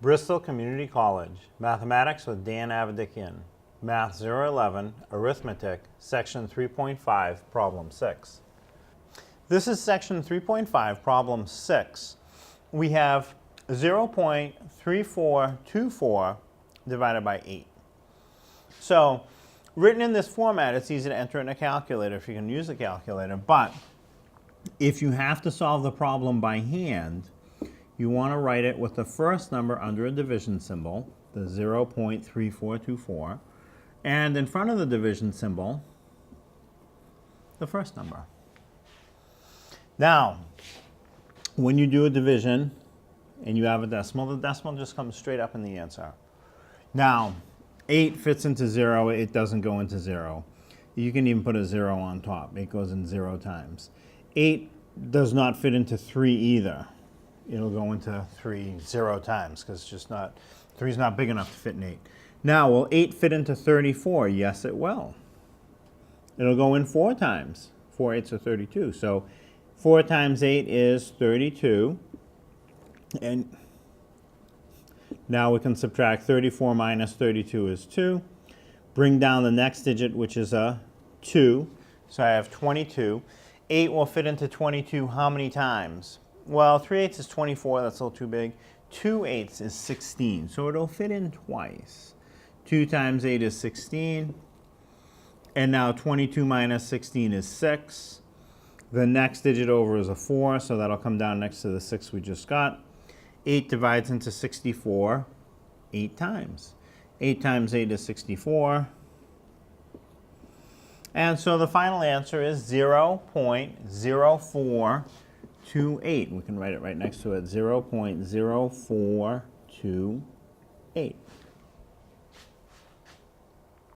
Bristol Community College, Mathematics with Dan Avedikian, Math 011, Arithmetic, Section 3.5, Problem 6. This is Section 3.5, Problem 6. We have 0.3424 divided by 8. So, written in this format, it's easy to enter in a calculator if you can use a calculator, but if you have to solve the problem by hand, you want to write it with the first number under a division symbol, the 0.3424, and in front of the division symbol, the first number. Now, when you do a division and you have a decimal, the decimal just comes straight up in the answer. Now, 8 fits into 0, it doesn't go into 0. You can even put a 0 on top. It goes in 0 times. 8 does not fit into 3 either. It'll go into 3 0 times because it's just not, 3 is not big enough to fit in 8. Now, will 8 fit into 34? Yes, it will. It'll go in 4 times. 4 8s are 32. So 4 times 8 is 32. And now we can subtract 34 minus 32 is 2. Bring down the next digit, which is a 2. So I have 22. 8 will fit into 22 how many times? Well, 3 8s is 24. That's a little too big. 2 8s is 16. So it'll fit in twice. 2 times 8 is 16. And now 22 minus 16 is 6. The next digit over is a 4, so that'll come down next to the 6 we just got. 8 divides into 64 8 times. 8 times 8 is 64. And so the final answer is 0.0428. We can write it right next to it, 0.0428.